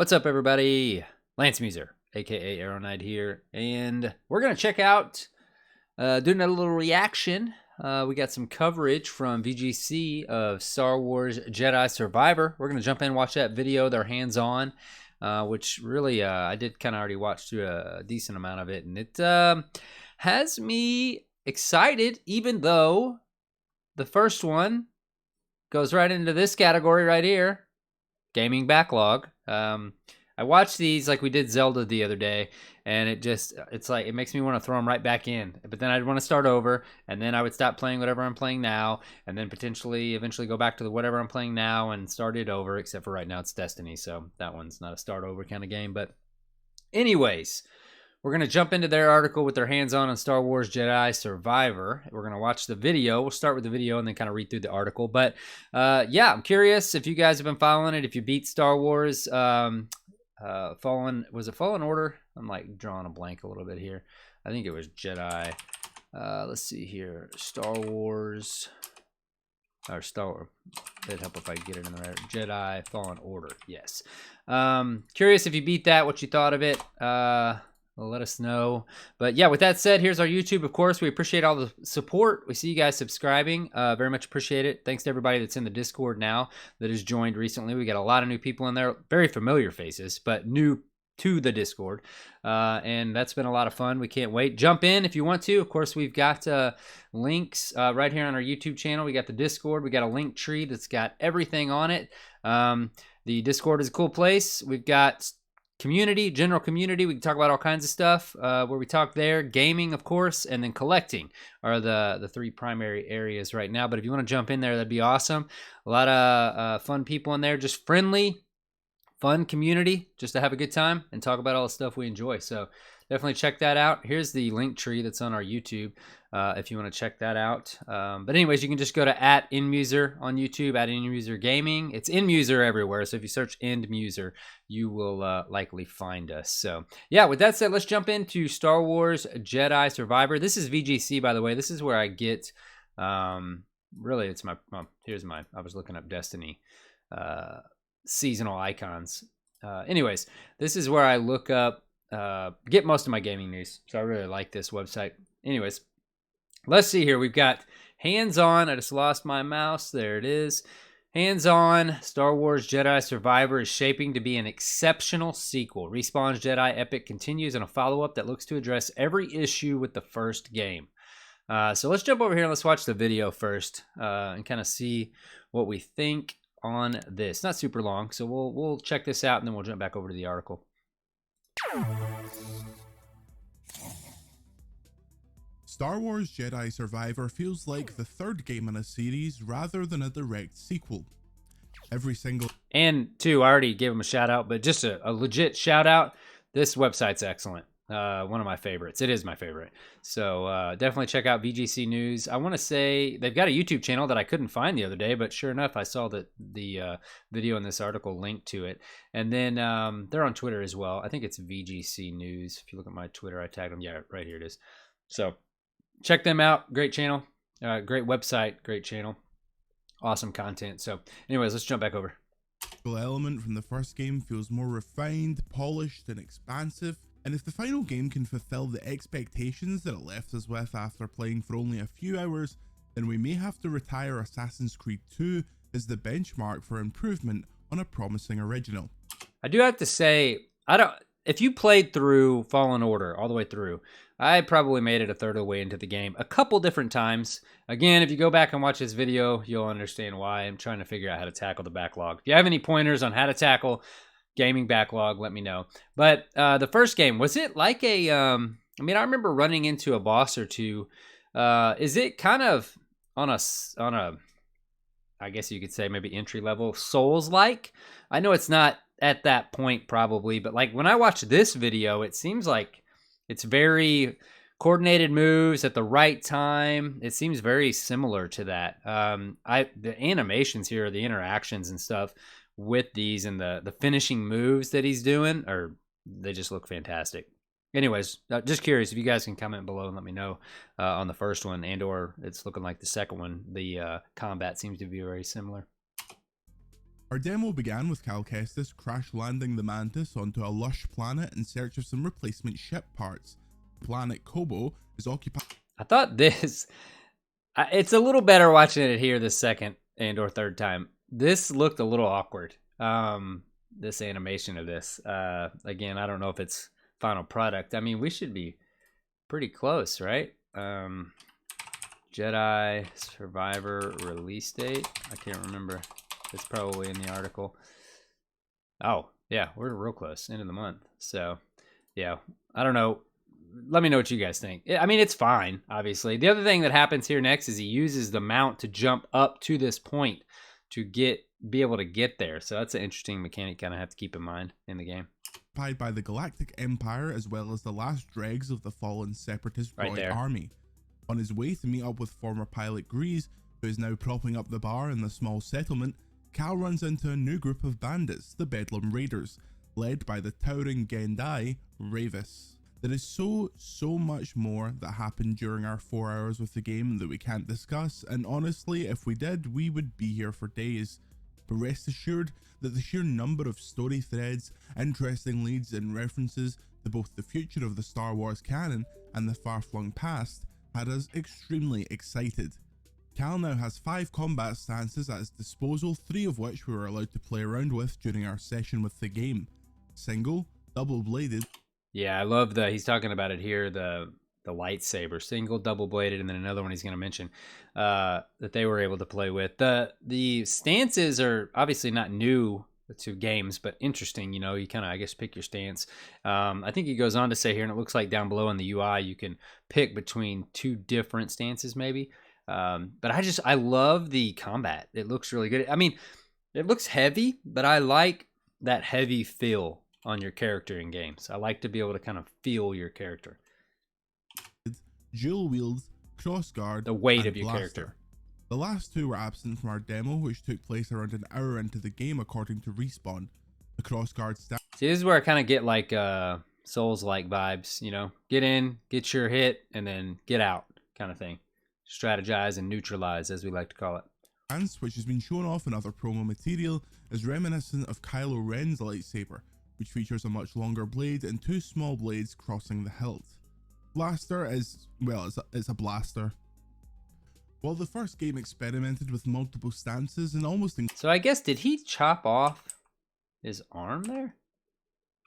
What's up, everybody? Lance Muser, aka Arrow Knight here, and we're gonna check out doing a little reaction. We got some coverage from VGC of Star Wars Jedi Survivor. We're gonna jump in and watch that video. They're hands-on, which really I did kind of already watch through a decent amount of it, and it has me excited, even though the first one goes right into this category right here. Gaming backlog. I watched these like we did Zelda the other day, and it's like it makes me want to throw them right back in. But then I'd want to start over, and then I would stop playing whatever I'm playing now, and then potentially eventually go back to whatever I'm playing now and start it over. Except for right now it's Destiny, so that one's not a start over kind of game. But anyways, we're going to jump into their article with their hands-on on Star Wars Jedi Survivor. We're going to watch the video. We'll start with the video and then kind of read through the article. But yeah, I'm curious if you guys have been following it, if you beat Star Wars Fallen Order? I'm like drawing a blank a little bit here. I think it was Jedi. Let's see here. Star Wars. It'd help if I get it in the right. Jedi Fallen Order. Yes. Curious if you beat that, what you thought of it. Let us know. But yeah, with that said, here's our YouTube. Of course, we appreciate all the support. We see you guys subscribing. Very much appreciate it. Thanks to everybody that's in the Discord now that has joined recently. We got a lot of new people in there. Very familiar faces, but new to the Discord. And that's been a lot of fun. We can't wait. Jump in if you want to. Of course, we've got links right here on our YouTube channel. We got the Discord. We got a link tree that's got everything on it. The Discord is a cool place. We've got community, general community. We can talk about all kinds of stuff where we talk there. Gaming, of course, and then collecting are the three primary areas right now. But if you want to jump in there, that'd be awesome. A lot of fun people in there, just friendly, fun community, just to have a good time and talk about all the stuff we enjoy. So definitely check that out. Here's the link tree that's on our YouTube if you want to check that out. But anyways, you can just go to @endmuser on YouTube, @endmuser gaming. It's endmuser everywhere. So if you search endmuser, you will likely find us. So yeah, with that said, let's jump into Star Wars Jedi Survivor. This is VGC, by the way. This is where I get, really, it's my, here's my, I was looking up Destiny seasonal icons. Anyways, this is where I look up, get most of my gaming news. So I really like this website. Anyways, let's see here. We've got hands-on. I just lost my mouse. There it is. Hands-on. Star Wars Jedi Survivor is shaping to be an exceptional sequel. Respawn's Jedi Epic continues in a follow-up that looks to address every issue with the first game. So let's jump over here and let's watch the video first and kind of see what we think on this. Not super long, so we'll check this out and then we'll jump back over to the article. Star Wars Jedi Survivor feels like the third game in a series rather than a direct sequel. Every single... And two, I already gave him a shout out, but just a legit shout out. This website's excellent. One of my favorites. It is my favorite. So definitely check out VGC News. I want to say they've got a YouTube channel that I couldn't find the other day, but sure enough, I saw that the video in this article linked to it. And then they're on Twitter as well. I think it's VGC News. If you look at my Twitter, I tagged them. Yeah, right here it is. So check them out. Great channel. Great website. Great channel. Awesome content. So anyways, let's jump back over. The element from the first game feels more refined, polished, and expansive. And if the final game can fulfill the expectations that it left us with after playing for only a few hours, then we may have to retire Assassin's Creed 2 as the benchmark for improvement on a promising original. I do have to say, if you played through Fallen Order all the way through, I probably made it a third of the way into the game a couple different times. Again, if you go back and watch this video, you'll understand why I'm trying to figure out how to tackle the backlog. If you have any pointers on how to tackle gaming backlog, let me know. But the first game, was it like a I mean, I remember running into a boss or two. Is it kind of on a I guess you could say maybe entry level Souls like? I know it's not at that point probably, but like when I watch this video, it seems like it's very coordinated moves at the right time. It seems very similar to that. The animations here, the interactions and stuff with these and the finishing moves that he's doing, they just look fantastic. Anyways, just curious if you guys can comment below and let me know on the first one and or it's looking like the second one. The combat seems to be very similar. Our demo began with Cal Kestis crash landing the Mantis onto a lush planet in search of some replacement ship parts. Planet Kobo is occupied. I thought this, it's a little better watching it here the second and or third time. This looked a little awkward. This animation of this. Again, I don't know if it's final product. I mean, we should be pretty close, right? Jedi Survivor release date. I can't remember. It's probably in the article. Oh, yeah, we're real close, end of the month. So, yeah, I don't know. Let me know what you guys think. I mean, it's fine, obviously. The other thing that happens here next is he uses the mount to jump up to this point to be able to get there. So that's an interesting mechanic kind of have to keep in mind in the game. By the Galactic Empire, as well as the last dregs of the fallen Separatist droid army. On his way to meet up with former pilot Grease, who is now propping up the bar in the small settlement, Cal runs into a new group of bandits, the Bedlam Raiders, led by the towering Gendai, Ravis. There is so much more that happened during our 4 hours with the game that we can't discuss, and honestly, if we did, we would be here for days. But rest assured that the sheer number of story threads, interesting leads and references to both the future of the Star Wars canon and the far-flung past had us extremely excited. Cal now has 5 combat stances at his disposal, 3 of which we were allowed to play around with during our session with the game. Single, double-bladed. Yeah, I love he's talking about it here, the lightsaber, single, double-bladed, and then another one he's going to mention that they were able to play with. The stances are obviously not new to games, but interesting. You know, you kind of, I guess, pick your stance. I think he goes on to say here, and it looks like down below in the UI, you can pick between 2 different stances maybe. But I love the combat. It looks really good. I mean, it looks heavy, but I like that heavy feel on your character in games. I like to be able to kind of feel your character. Dual wield, crossguard, the weight of your blaster. character. The last 2 were absent from our demo, which took place around an hour into the game according to Respawn. The crossguard stance. See, this is where I kind of get like Souls-like vibes, you know? Get in, get your hit, and then get out kind of thing. Strategize and neutralize, as we like to call it. Which has been shown off in other promo material, is reminiscent of Kylo Ren's lightsaber, which features a much longer blade and 2 small blades crossing the hilt. Blaster is, well, it's a blaster. While the first game experimented with multiple stances and almost... So I guess, did he chop off his arm there?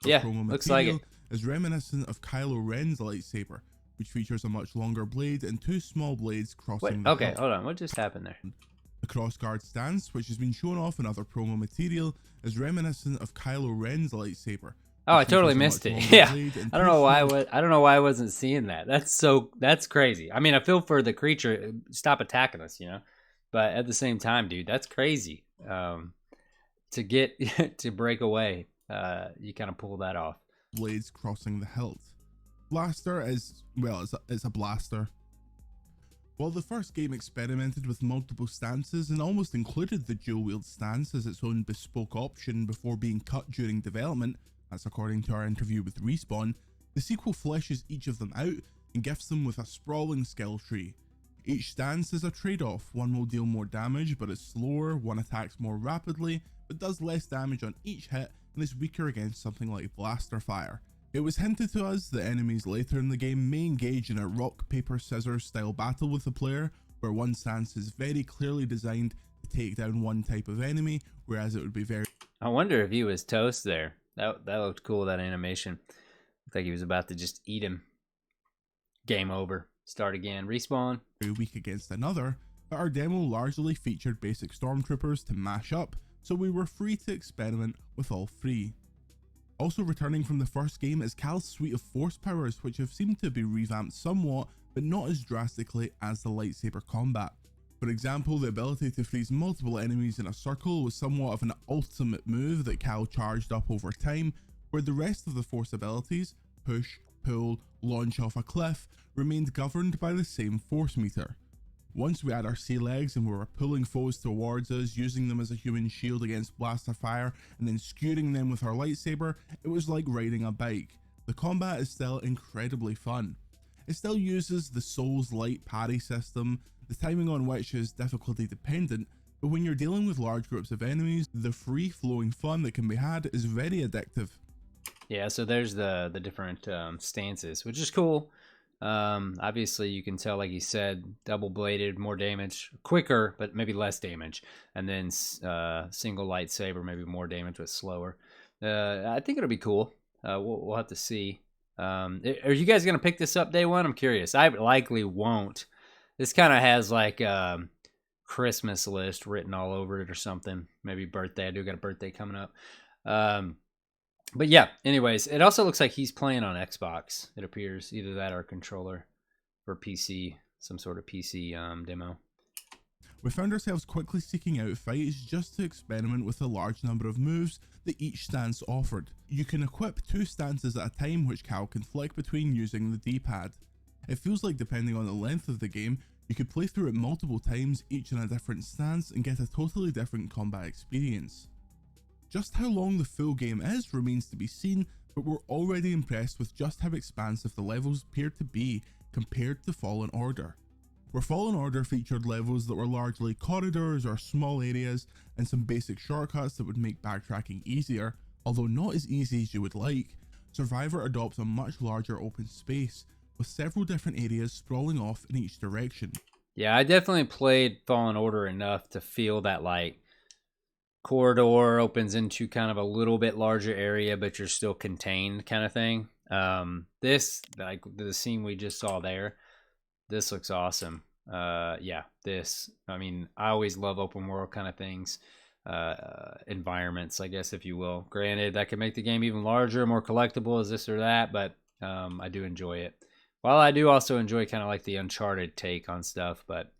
Yeah, looks like it. Is reminiscent of Kylo Ren's lightsaber, which features a much longer blade and 2 small blades crossing the hilt. Hold on, what just happened there? The crossguard stance, which has been shown off in other promo material, is reminiscent of Kylo Ren's lightsaber. Oh, I totally missed it. Yeah, I don't know why. I don't know why I wasn't seeing that. That's crazy. I mean, I feel for the creature. Stop attacking us, you know. But at the same time, dude, that's crazy. To get to break away, you kind of pull that off. Blades crossing the hilt. Blaster is, well, it's a blaster. While the first game experimented with multiple stances and almost included the dual wield stance as its own bespoke option before being cut during development, that's according to our interview with Respawn, the sequel fleshes each of them out and gifts them with a sprawling skill tree. Each stance is a trade-off. One will deal more damage but is slower, one attacks more rapidly but does less damage on each hit and is weaker against something like blaster fire. It was hinted to us that enemies later in the game may engage in a rock, paper, scissors style battle with the player, where one stance is very clearly designed to take down one type of enemy, whereas it would be very... I wonder if he was toast there. That looked cool, that animation. Looked like he was about to just eat him. Game over. Start again. Respawn. Very weak against another, but our demo largely featured basic stormtroopers to mash up, so we were free to experiment with all 3. Also returning from the first game is Cal's suite of force powers, which have seemed to be revamped somewhat, but not as drastically as the lightsaber combat. For example, the ability to freeze multiple enemies in a circle was somewhat of an ultimate move that Cal charged up over time, where the rest of the force abilities, push, pull, launch off a cliff, remained governed by the same force meter. Once we had our sea legs and we were pulling foes towards us, using them as a human shield against blaster fire, and then skewering them with our lightsaber, it was like riding a bike. The combat is still incredibly fun. It still uses the Souls-like parry system, the timing on which is difficulty dependent, But when you're dealing with large groups of enemies, the free-flowing fun that can be had is very addictive. Yeah, so there's the different stances, which is cool. Obviously, you can tell, like you said, double-bladed, more damage, quicker, but maybe less damage. And then single lightsaber, maybe more damage, but slower. I think it'll be cool. We'll have to see. Are you guys going to pick this up day one? I'm curious. I likely won't. This kind of has like Christmas list written all over it or something. Maybe birthday. I do got a birthday coming up. But yeah, anyways, it also looks like he's playing on Xbox. It appears either that or controller or PC, some sort of PC demo. We found ourselves quickly seeking out fights just to experiment with the large number of moves that each stance offered. You can equip 2 stances at a time, which Cal can flick between using the D-pad. It feels like, depending on the length of the game, you could play through it multiple times, each in a different stance, and get a totally different combat experience. Just how long the full game is remains to be seen, but we're already impressed with just how expansive the levels appear to be compared to Fallen Order. Where Fallen Order featured levels that were largely corridors or small areas and some basic shortcuts that would make backtracking easier, although not as easy as you would like, Survivor adopts a much larger open space, with several different areas sprawling off in each direction. Yeah, I definitely played Fallen Order enough to feel that like corridor opens into kind of a little bit larger area, but you're still contained kind of thing. This, like the scene we just saw there, this looks awesome. Yeah, this, I mean, I always love open world kind of things, environments, I guess, if you will. Granted, that could make the game even larger, more collectible as this or that, but I do enjoy it. While I do also enjoy kind of like the Uncharted take on stuff, but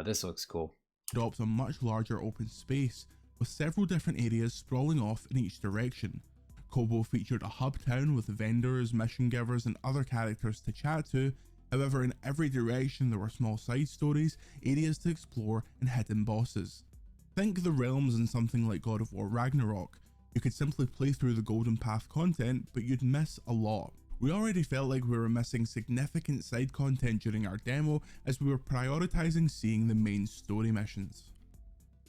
this looks cool. Adopts a much larger open space, with several different areas sprawling off in each direction. Kobo featured a hub town with vendors, mission givers, and other characters to chat to. However, in every direction there were small side stories, areas to explore, and hidden bosses. Think the realms in something like God of War Ragnarok. You could simply play through the Golden Path content, but you'd miss a lot. We already felt like we were missing significant side content during our demo, as we were prioritising seeing the main story missions.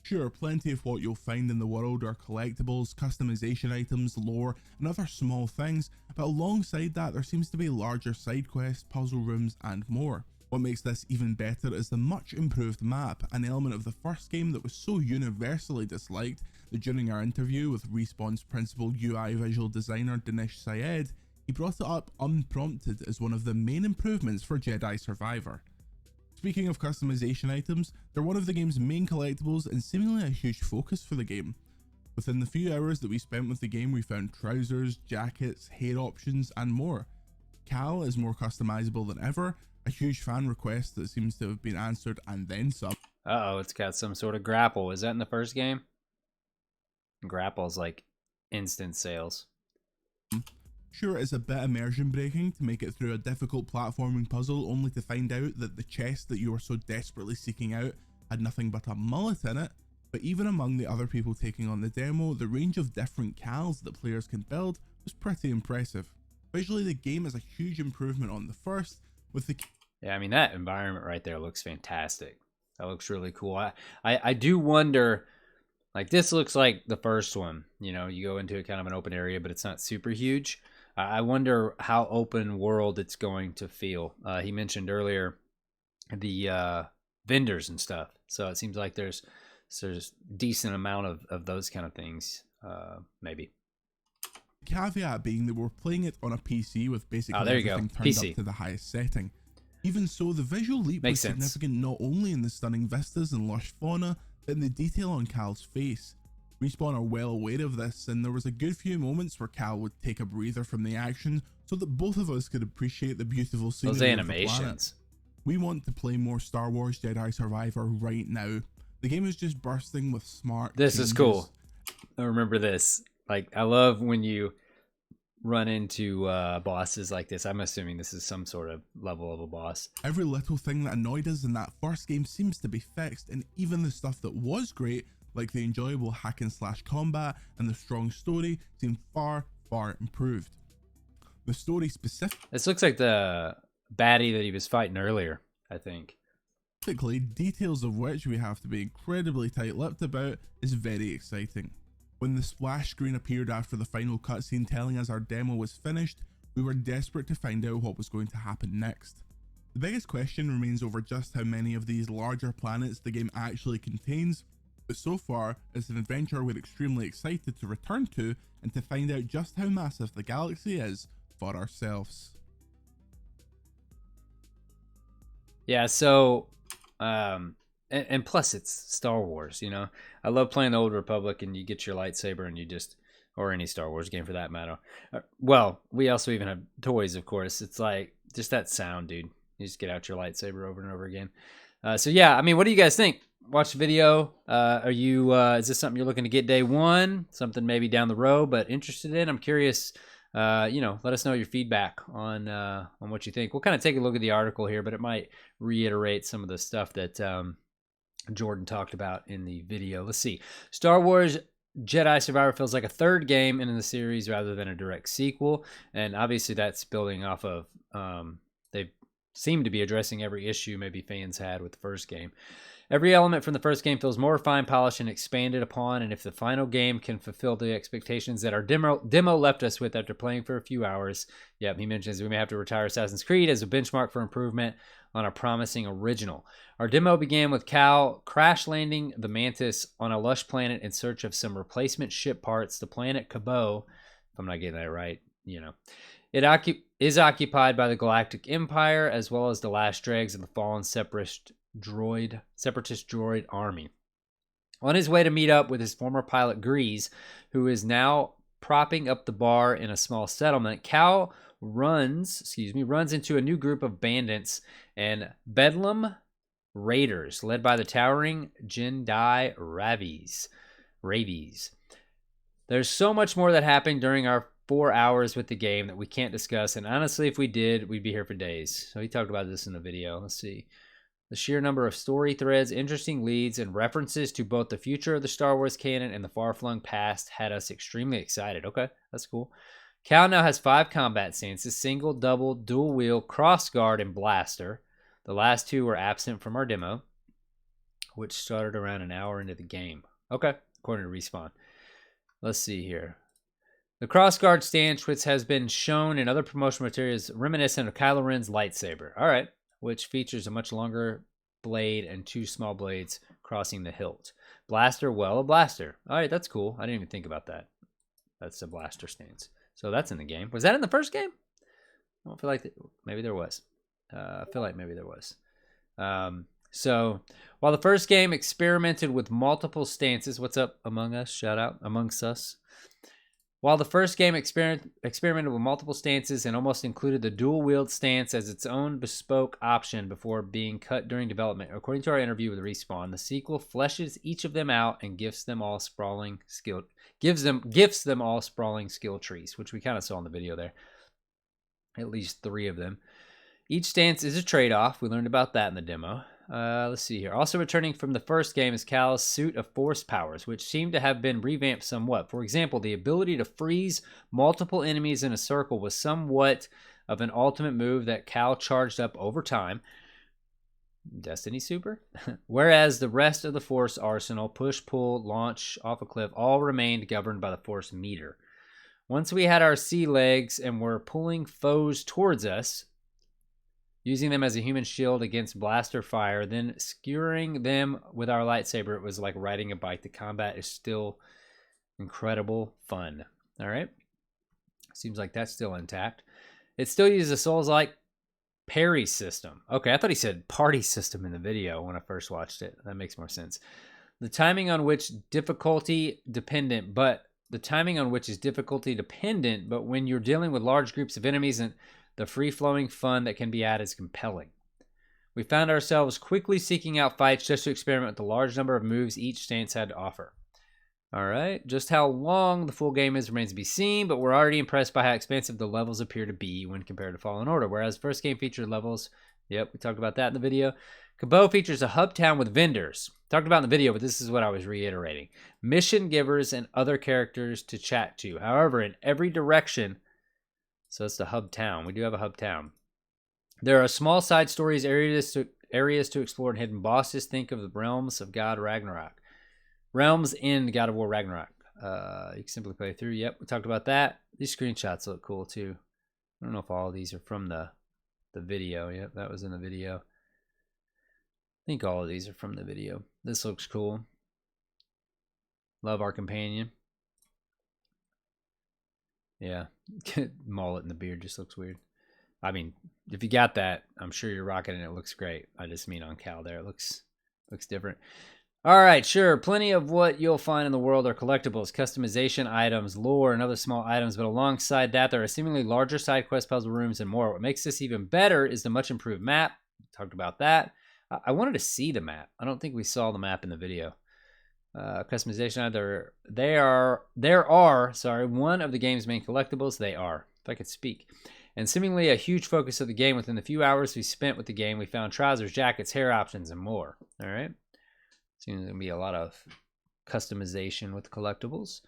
Sure, plenty of what you'll find in the world are collectibles, customization items, lore, and other small things, but alongside that there seems to be larger side quests, puzzle rooms, and more. What makes this even better is the much improved map, an element of the first game that was so universally disliked that during our interview with Respawn's principal UI visual designer Dinesh Syed, he brought it up unprompted as one of the main improvements for Jedi Survivor. Speaking of customization items, they're one of the game's main collectibles and seemingly a huge focus for the game. Within the few hours that we spent with the game, we found trousers, jackets, hair options, and more. Cal is more customizable than ever, a huge fan request that seems to have been answered and then some. Uh-oh, it's got some sort of grapple. Is that in the first game? Grapple's like instant sales. Sure, it's a bit immersion breaking to make it through a difficult platforming puzzle only to find out that the chest that you were so desperately seeking out had nothing but a mullet in it, but even among the other people taking on the demo, the range of different Cals that players can build was pretty impressive. Visually, the game is a huge improvement on the first, with the... Yeah, I mean, that environment right there looks fantastic. That looks really cool. I do wonder, like, this looks like the first one. You know, you go into a kind of an open area, but it's not super huge. I wonder how open world it's going to feel. He mentioned earlier the vendors and stuff. So it seems like there's decent amount of those kind of things, maybe. Caveat being that we're playing it on a PC with basically turned everything up to the highest setting. Even so, the visual leap was significant not only in the stunning vistas and lush fauna, but in the detail on Cal's face. Respawn are well aware of this, and there was a good few moments where Cal would take a breather from the action so that both of us could appreciate the beautiful scenery. Those animations. We want to play more Star Wars Jedi Survivor right now. The game is just bursting with smart This changes. is cool. I remember this. Like, I love when you run into bosses like this. I'm assuming this is some sort of level of a boss. Every little thing that annoyed us in that first game seems to be fixed, and even the stuff that was great, like the enjoyable hack and slash combat and the strong story, seemed far improved. The story specific... This looks like the baddie that he was fighting earlier, I think. Typically, details of which we have to be incredibly tight-lipped about is very exciting. When the splash screen appeared after the final cutscene telling us our demo was finished, we were desperate to find out what was going to happen next. The biggest question remains over just how many of these larger planets the game actually contains, but so far it's an adventure we're extremely excited to return to and to find out just how massive the galaxy is for ourselves. Yeah, so and plus it's Star Wars, you know. I love playing the Old Republic and you get your lightsaber and you just, or any Star Wars game for that matter. Well, we also even have toys, of course. It's like just that sound, dude. You just get out your lightsaber over and over again. So yeah, I mean, what do you guys think? Watch the video. Are you is this something you're looking to get day one? Something maybe down the road, but interested in? I'm curious. You know, let us know your feedback on what you think. We'll kind of take a look at the article here, but it might reiterate some of the stuff that Jordan talked about in the video. Let's see. Star Wars Jedi Survivor feels like a third game in the series rather than a direct sequel, and obviously that's building off of they seem to be addressing every issue maybe fans had with the first game. Every element from the first game feels more refined, polished, and expanded upon, and if the final game can fulfill the expectations that our demo left us with after playing for a few hours, yep, he mentions we may have to retire Assassin's Creed as a benchmark for improvement on a promising original. Our demo began with Cal crash landing the Mantis on a lush planet in search of some replacement ship parts. The planet Cabo, if I'm not getting that right, you know, it is occupied by the Galactic Empire as well as the last dregs of the fallen separatist droid army. On his way to meet up with his former pilot Grease, who is now propping up the bar in a small settlement, Cal runs into a new group of bandits and Bedlam raiders led by the towering Jedi Ravies. There's so much more that happened during our 4 hours with the game that we can't discuss, and honestly, if we did, we'd be here for days. So he talked about this in the video. Let's see. The sheer number of story threads, interesting leads, and references to both the future of the Star Wars canon and the far-flung past had us extremely excited. Okay, that's cool. Cal now has 5 combat stances: single, double, dual wheel, cross guard, and blaster. The last 2 were absent from our demo, which started around an hour into the game. Okay, according to Respawn. Let's see here. The crossguard stance, which has been shown in other promotional materials, reminiscent of Kylo Ren's lightsaber. All right, which features a much longer blade and 2 small blades crossing the hilt. Blaster, well, a blaster. All right, that's cool. I didn't even think about that. That's the blaster stance. So that's in the game. Was that in the first game? I don't feel like maybe there was. I feel like maybe there was. So while the first game experimented with multiple stances, what's up, Among Us? Shout out, Amongst Us. While the first game experimented with multiple stances and almost included the dual-wield stance as its own bespoke option before being cut during development, according to our interview with Respawn, the sequel fleshes each of them out and gifts them all sprawling skill trees, which we kind of saw in the video there. At least 3 of them. Each stance is a trade-off. We learned about that in the demo. Let's see here. Also returning from the first game is Cal's suit of force powers, which seem to have been revamped somewhat. For example, the ability to freeze multiple enemies in a circle was somewhat of an ultimate move that Cal charged up over time. Destiny Super? Whereas the rest of the force arsenal, push, pull, launch off a cliff, all remained governed by the force meter. Once we had our sea legs and were pulling foes towards us, using them as a human shield against blaster fire, then skewering them with our lightsaber, it was like riding a bike. The combat is still incredible fun. All right. Seems like that's still intact. It still uses a Souls-like parry system. Okay, I thought he said party system in the video when I first watched it. That makes more sense. The timing on which is difficulty dependent, but when you're dealing with large groups of enemies and the free-flowing fun that can be added is compelling. We found ourselves quickly seeking out fights just to experiment with the large number of moves each stance had to offer. All right, just how long the full game is remains to be seen, but we're already impressed by how expansive the levels appear to be when compared to Fallen Order. Whereas first game featured levels, yep, we talked about that in the video. Cabo features a hub town with vendors. Talked about in the video, but this is what I was reiterating. Mission givers and other characters to chat to. However, in every direction. So it's the hub town. We do have a hub town. There are small side stories, areas areas to explore and hidden bosses. Think of the realms of God Ragnarok. Realms in God of War Ragnarok. You can simply play through. Yep, we talked about that. These screenshots look cool too. I don't know if all of these are from the video. Yep, that was in the video. I think all of these are from the video. This looks cool. Love our companion. Yeah, mullet and the beard just looks weird. I mean, if you got that, I'm sure you're rocking it. It looks great. I just mean on Cal there. It looks different. All right, sure. Plenty of what you'll find in the world are collectibles, customization items, lore, and other small items. But alongside that, there are seemingly larger side quest puzzle rooms and more. What makes this even better is the much improved map. We talked about that. I wanted to see the map. I don't think we saw the map in the video. Customization either there are one of the game's main collectibles. They are, if I could speak. And seemingly a huge focus of the game. Within the few hours we spent with the game, we found trousers, jackets, hair options, and more. All right. Seems to be a lot of customization with collectibles.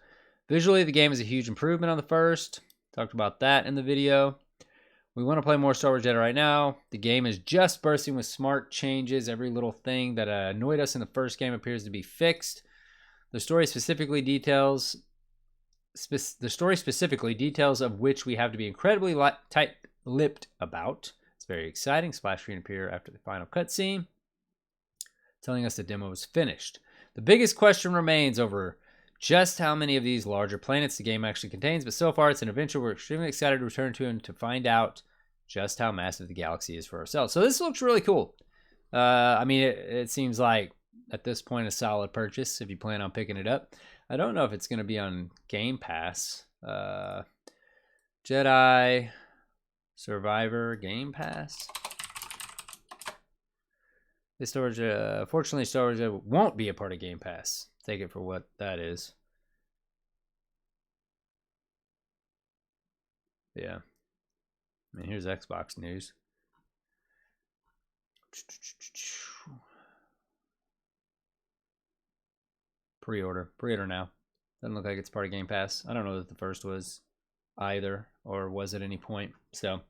Visually, the game is a huge improvement on the first. Talked about that in the video. We want to play more Star Wars Jedi right now. The game is just bursting with smart changes. Every little thing that annoyed us in the first game appears to be fixed. The story specifically details of which we have to be incredibly tight-lipped about. It's very exciting. Splash screen appear after the final cutscene, telling us the demo is finished. The biggest question remains over just how many of these larger planets the game actually contains, but so far it's an adventure we're extremely excited to return to and to find out just how massive the galaxy is for ourselves. So this looks really cool. I mean, it seems like at this point a solid purchase if you plan on picking it up. I don't know if it's going to be on Game Pass. Jedi Survivor Game Pass. Fortunately, Star Wars won't be a part of Game Pass. Take it for what that is. Yeah. I mean, here's Xbox news. Pre-order now. Doesn't look like it's part of Game Pass. I don't know that the first was either, or was at any point. So,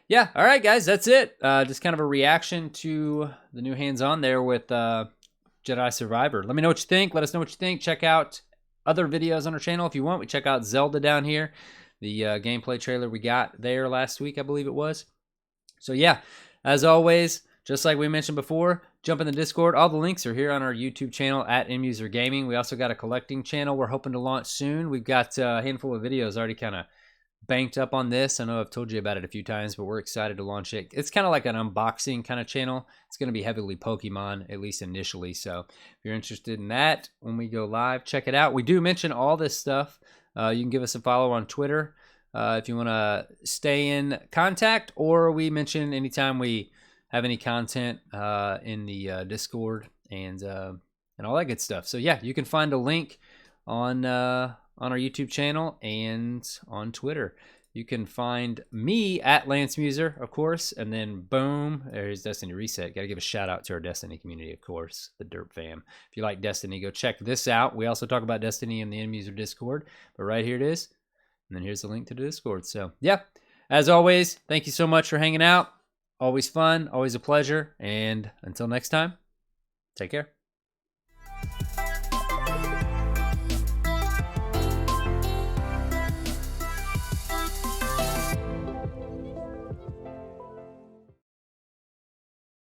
yeah. All right, guys, that's it. Just kind of a reaction to the new hands-on there with Jedi Survivor. Let me know what you think. Let us know what you think. Check out other videos on our channel if you want. We check out Zelda down here, the gameplay trailer we got there last week, I believe it was. So, yeah, as always, just like we mentioned before, jump in the Discord. All the links are here on our YouTube channel at endmuser gaming. We also got a collecting channel we're hoping to launch soon. We've got a handful of videos already kind of banked up on this. I know I've told you about it a few times, but we're excited to launch it. It's kind of like an unboxing kind of channel. It's going to be heavily Pokemon, at least initially. So if you're interested in that, when we go live, check it out. We do mention all this stuff. You can give us a follow on Twitter if you want to stay in contact, or we mention anytime we have any content in the Discord and all that good stuff. So yeah, you can find a link on our YouTube channel and on Twitter. You can find me at LanceMuser, of course, and then boom, there's Destiny Reset. Got to give a shout out to our Destiny community, of course, the Derp fam. If you like Destiny, go check this out. We also talk about Destiny in the endmuser Discord, but right here it is. And then here's the link to the Discord. So yeah, as always, thank you so much for hanging out. Always fun, always a pleasure. And until next time, take care.